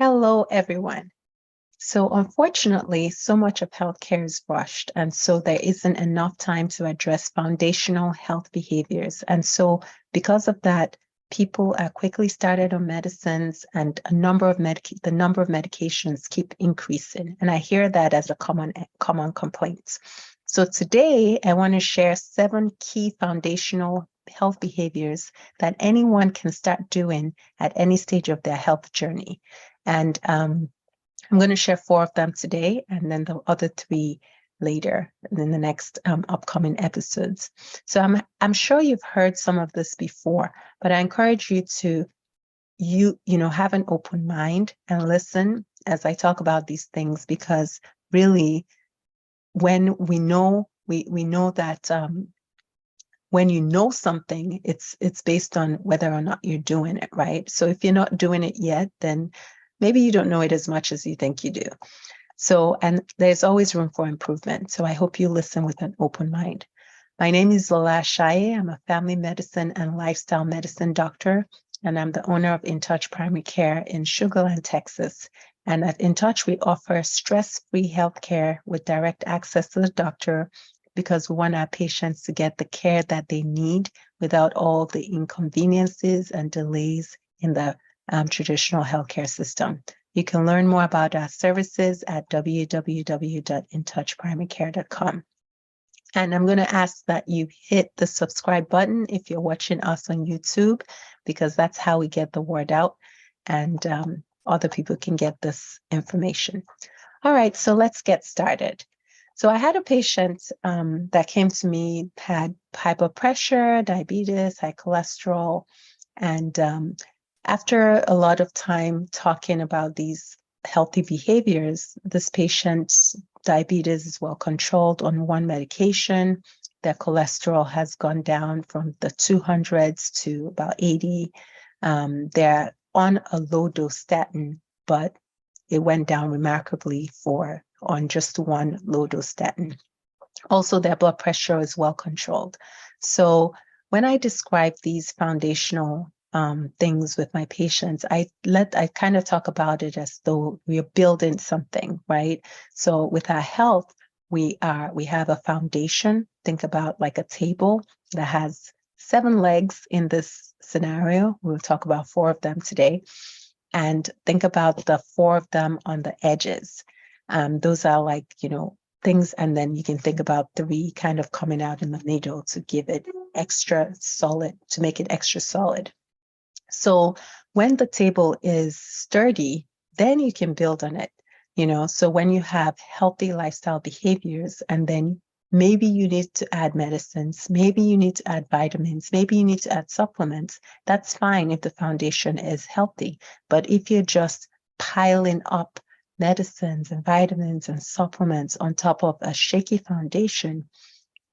Hello, everyone. So, unfortunately, so much of healthcare is rushed, and so there isn't enough time to address foundational health behaviors. And so, because of that, people are quickly started on medicines, and the number of medications keep increasing. And I hear that as a common complaint. So today, I want to share 7 key foundational health behaviors that anyone can start doing at any stage of their health journey. And I'm going to share 4 of them today, and then the other 3 later in the next upcoming episodes. So I'm sure you've heard some of this before, but I encourage you to have an open mind and listen as I talk about these things, because really, when we know that when you know something, it's based on whether or not you're doing it, right? So if you're not doing it yet, then maybe you don't know it as much as you think you do. So, and there's always room for improvement. So I hope you listen with an open mind. My name is Ashaye. I'm a family medicine and lifestyle medicine doctor, and I'm the owner of In Touch Primary Care in Sugar Land, Texas. And at In Touch, we offer stress-free healthcare with direct access to the doctor, because we want our patients to get the care that they need without all the inconveniences and delays in the traditional healthcare system. You can learn more about our services at www.intouchprimarycare.com. And I'm going to ask that you hit the subscribe button if you're watching us on YouTube, because that's how we get the word out, and other people can get this information. All right, so let's get started. So I had a patient that came to me, had high blood pressure, diabetes, high cholesterol, and after a lot of time talking about these healthy behaviors, this patient's diabetes is well controlled on one medication. Their cholesterol has gone down from the 200s to about 80. They're on a low dose statin, but it went down remarkably on just one low dose statin. Also, their blood pressure is well controlled. So when I describe these foundational things with my patients, I kind of talk about it as though we are building something, right? So with our health, we have a foundation. Think about like a table that has 7 legs in this scenario. We'll talk about 4 of them today. And think about the 4 of them on the edges. Those are like, things, and then you can think about 3 kind of coming out in the middle to give it extra solid, to make it extra solid. So when the table is sturdy, then you can build on it, So when you have healthy lifestyle behaviors, and then maybe you need to add medicines, maybe you need to add vitamins, maybe you need to add supplements, that's fine if the foundation is healthy. But if you're just piling up medicines and vitamins and supplements on top of a shaky foundation,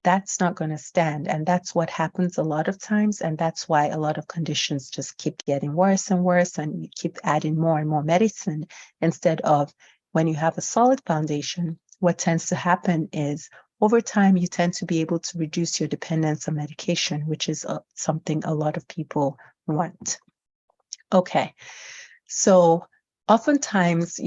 that's not going to stand. And that's what happens a lot of times. And that's why a lot of conditions just keep getting worse and worse, and you keep adding more and more medicine instead of, when you have a solid foundation, what tends to happen is over time, you tend to be able to reduce your dependence on medication, which is something a lot of people want. Okay, so oftentimes,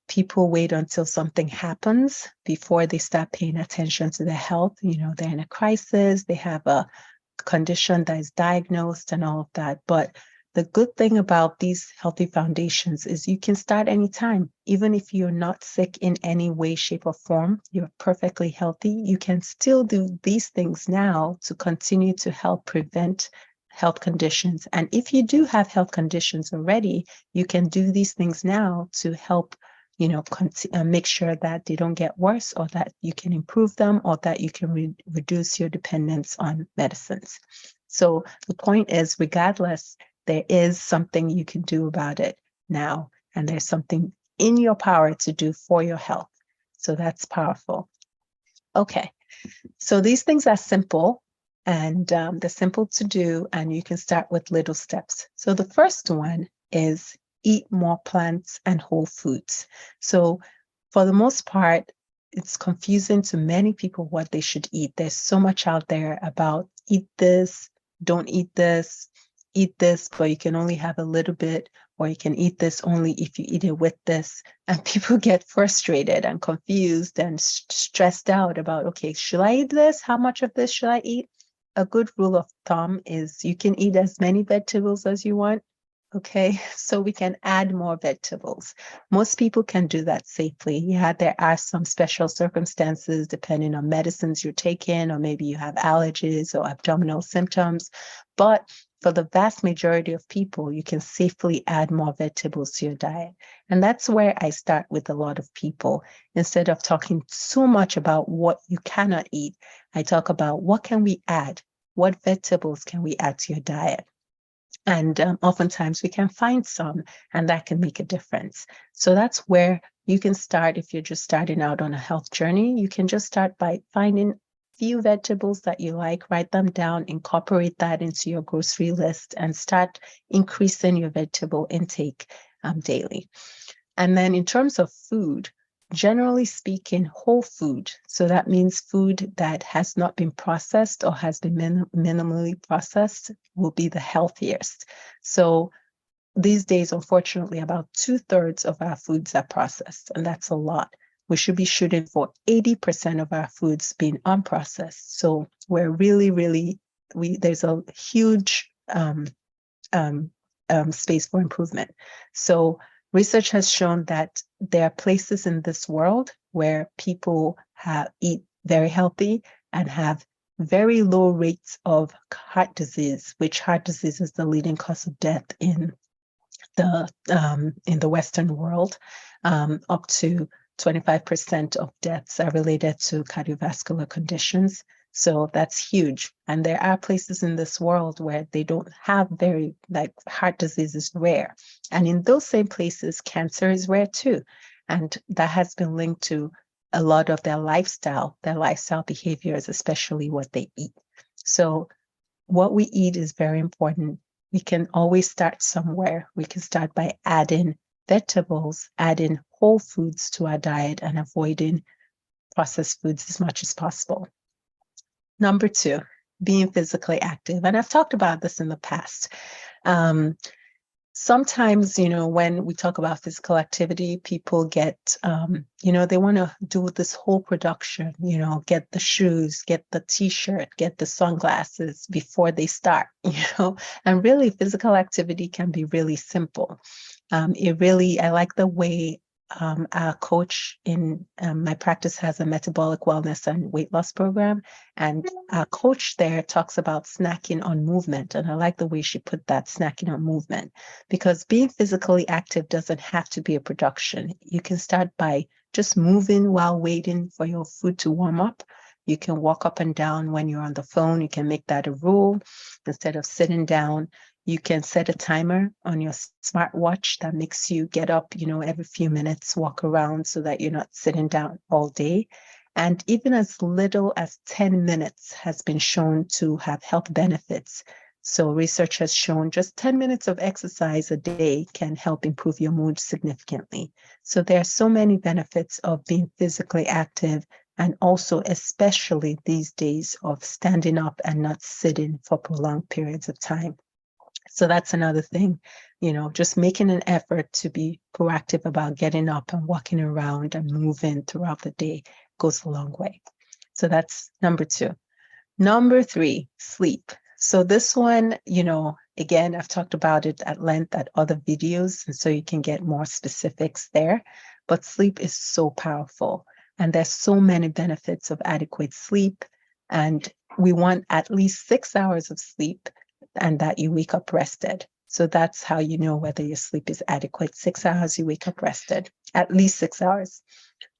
people wait until something happens before they start paying attention to their health. They're in a crisis, they have a condition that is diagnosed and all of that. But the good thing about these healthy foundations is you can start anytime. Even if you're not sick in any way, shape, or form, you're perfectly healthy, you can still do these things now to continue to help prevent health conditions. And if you do have health conditions already, you can do these things now to help, make sure that they don't get worse, or that you can improve them, or that you can reduce your dependence on medicines. So the point is, regardless, there is something you can do about it now, and there's something in your power to do for your health. So that's powerful. Okay, so these things are simple, and they're simple to do, and you can start with little steps. So the first one is eat more plants and whole foods. So for the most part, it's confusing to many people what they should eat. There's so much out there about eat this, don't eat this, but you can only have a little bit, or you can eat this only if you eat it with this. And people get frustrated and confused and stressed out about, okay, should I eat this? How much of this should I eat? A good rule of thumb is you can eat as many vegetables as you want. Okay, so we can add more vegetables. Most people can do that safely. Yeah, there are some special circumstances depending on medicines you're taking, or maybe you have allergies or abdominal symptoms. But for the vast majority of people, you can safely add more vegetables to your diet. And that's where I start with a lot of people. Instead of talking so much about what you cannot eat, I talk about what can we add? What vegetables can we add to your diet? And oftentimes we can find some, and that can make a difference. So that's where you can start if you're just starting out on a health journey. You can just start by finding few vegetables that you like, write them down, incorporate that into your grocery list, and start increasing your vegetable intake daily. And then in terms of food, generally speaking, whole food. So that means food that has not been processed or has been minimally processed will be the healthiest. So these days, unfortunately, about 2/3 of our foods are processed, and that's a lot. We should be shooting for 80% of our foods being unprocessed. So we're really, there's a huge space for improvement. So research has shown that there are places in this world where people eat very healthy and have very low rates of heart disease, which heart disease is the leading cause of death in the Western world. Up to 25% of deaths are related to cardiovascular conditions. So that's huge. And there are places in this world where they don't have heart disease is rare. And in those same places, cancer is rare too. And that has been linked to a lot of their lifestyle behaviors, especially what they eat. So what we eat is very important. We can always start somewhere. We can start by adding vegetables, adding whole foods to our diet, and avoiding processed foods as much as possible. Number 2, being physically active. And I've talked about this in the past. Sometimes, when we talk about physical activity, people get, they want to do this whole production, get the shoes, get the t-shirt, get the sunglasses before they start, and really physical activity can be really simple. I like the way our coach in my practice has a metabolic wellness and weight loss program, and our coach there talks about snacking on movement. And I like the way she put that, snacking on movement, because being physically active doesn't have to be a production. You can start by just moving while waiting for your food to warm up. You can walk up and down when you're on the phone. You can make that a rule instead of sitting down. You can set a timer on your smartwatch that makes you get up, every few minutes, walk around so that you're not sitting down all day. And even as little as 10 minutes has been shown to have health benefits. So research has shown just 10 minutes of exercise a day can help improve your mood significantly. So there are so many benefits of being physically active, and also especially these days of standing up and not sitting for prolonged periods of time. So that's another thing, just making an effort to be proactive about getting up and walking around and moving throughout the day goes a long way. So that's number 2. Number 3, sleep. So this one, again, I've talked about it at length at other videos, and so you can get more specifics there. But sleep is so powerful, and there's so many benefits of adequate sleep. And we want at least 6 hours of sleep, and that you wake up rested. So that's how you know whether your sleep is adequate. 6 hours, you wake up rested, at least 6 hours.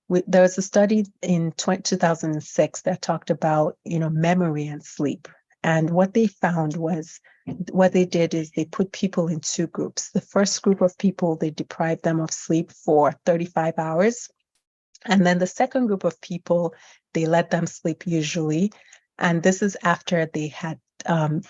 There was a study in 2006 that talked about, memory and sleep. And what they found was, what they did is they put people in 2 groups. The first group of people, they deprived them of sleep for 35 hours. And then the second group of people, they let them sleep usually. And this is after they had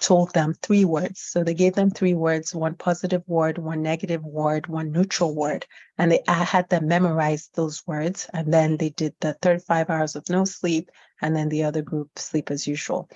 told them 3 words. So they gave them 3 words, 1 positive word, 1 negative word, 1 neutral word. And they had them memorize those words. And then they did the 35 hours of no sleep. And then the other group sleep as usual.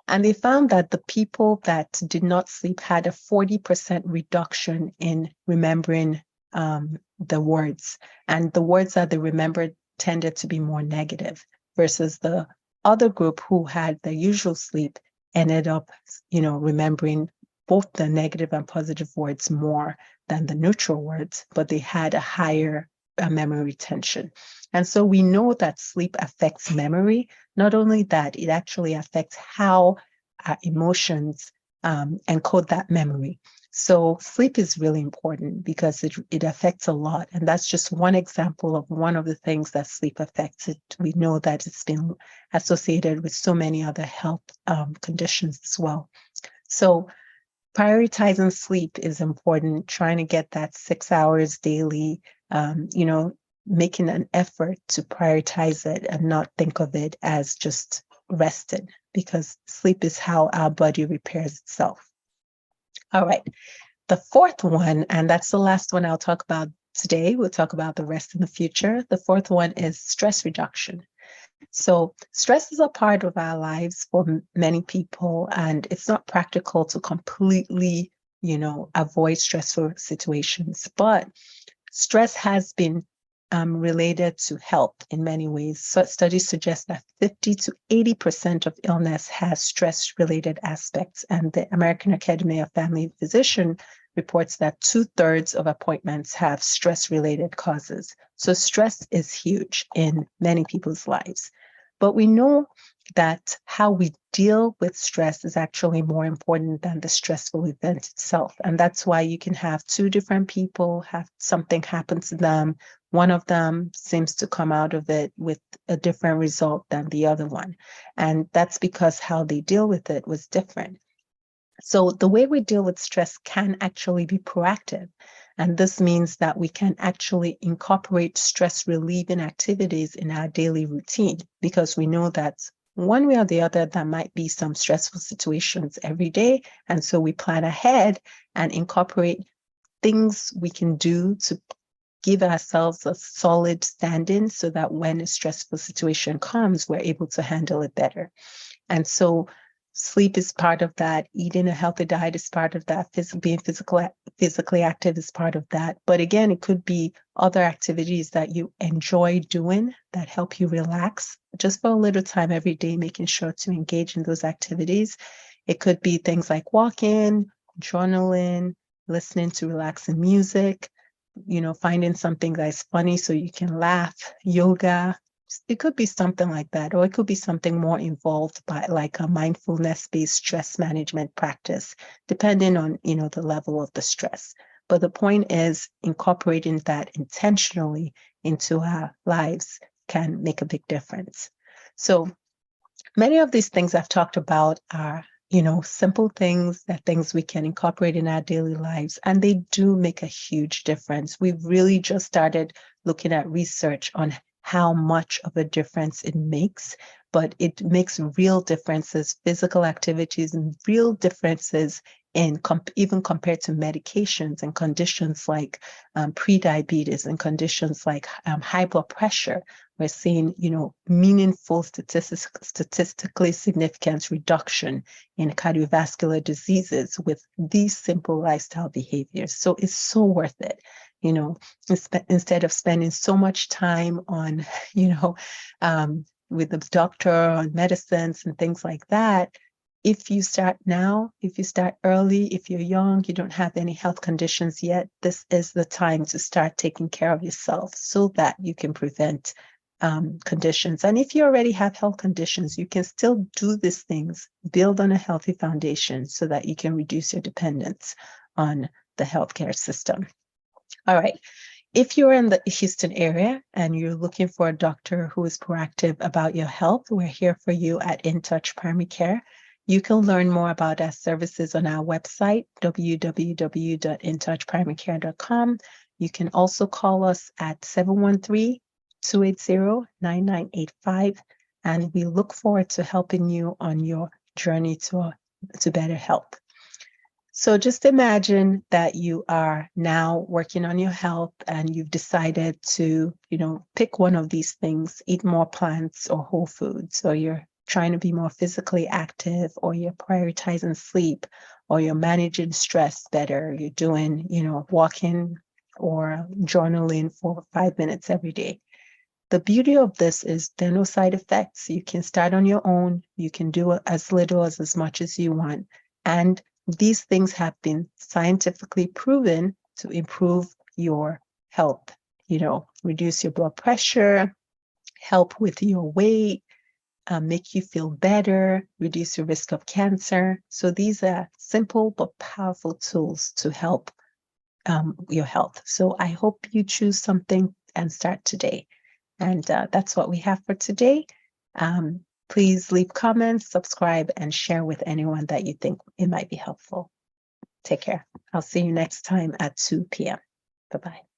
And they found that the people that did not sleep had a 40% reduction in remembering the words. And the words that they remembered tended to be more negative, versus the other group who had the usual sleep ended up, remembering both the negative and positive words more than the neutral words, but they had a higher memory retention. And so we know that sleep affects memory. Not only that, it actually affects how our emotions encode that memory. So sleep is really important because it affects a lot. And that's just one example of one of the things that sleep affects. We know that it's been associated with so many other health conditions as well. So prioritizing sleep is important, trying to get that 6 hours daily, making an effort to prioritize it and not think of it as just rested, because sleep is how our body repairs itself. All right. The fourth one, and that's the last one I'll talk about today. We'll talk about the rest in the future. The fourth one is stress reduction. So stress is a part of our lives for many people, and it's not practical to completely, avoid stressful situations. But stress has been related to health in many ways. So studies suggest that 50 to 80% of illness has stress-related aspects, and the American Academy of Family Physicians reports that 2/3 of appointments have stress-related causes. So stress is huge in many people's lives. But we know that how we deal with stress is actually more important than the stressful event itself. And that's why you can have two different people have something happen to them. One of them seems to come out of it with a different result than the other one. And that's because how they deal with it was different. So the way we deal with stress can actually be proactive. And this means that we can actually incorporate stress relieving activities in our daily routine, because we know that one way or the other, there might be some stressful situations every day. And so we plan ahead and incorporate things we can do to give ourselves a solid standing so that when a stressful situation comes, we're able to handle it better. And so sleep is part of that. Eating a healthy diet is part of that. Being physically active is part of that. But again, it could be other activities that you enjoy doing that help you relax just for a little time every day, making sure to engage in those activities. It could be things like walking, journaling, listening to relaxing music, finding something that's funny so you can laugh, yoga. It could be something like that, or it could be something more involved by like a mindfulness-based stress management practice, depending on, the level of the stress. But the point is incorporating that intentionally into our lives can make a big difference. So many of these things I've talked about are, simple things, that things we can incorporate in our daily lives, and they do make a huge difference. We've really just started looking at research on how much of a difference it makes, but it makes real differences, physical activities, and real differences in even compared to medications and conditions like prediabetes and conditions like high blood pressure. We're seeing, meaningful statistically significant reduction in cardiovascular diseases with these simple lifestyle behaviors. So it's so worth it. Instead of spending so much time on, with the doctor on medicines and things like that, if you start now, if you start early, if you're young, you don't have any health conditions yet, this is the time to start taking care of yourself so that you can prevent conditions. And if you already have health conditions, you can still do these things, build on a healthy foundation so that you can reduce your dependence on the healthcare system. All right. If you're in the Houston area and you're looking for a doctor who is proactive about your health, we're here for you at In Touch Primary Care. You can learn more about our services on our website, www.intouchprimarycare.com. You can also call us at 713-280-9985, and we look forward to helping you on your journey to better health. So just imagine that you are now working on your health and you've decided to, pick one of these things, eat more plants or whole foods, or you're trying to be more physically active, or you're prioritizing sleep, or you're managing stress better, you're doing, walking or journaling for 5 minutes every day. The beauty of this is there are no side effects. You can start on your own. You can do as little as much as you want. And these things have been scientifically proven to improve your health, reduce your blood pressure, help with your weight, make you feel better, reduce your risk of cancer. So these are simple but powerful tools to help your health. So I hope you choose something and start today. And that's what we have for today. Please leave comments, subscribe, and share with anyone that you think it might be helpful. Take care. I'll see you next time at 2 p.m. Bye-bye.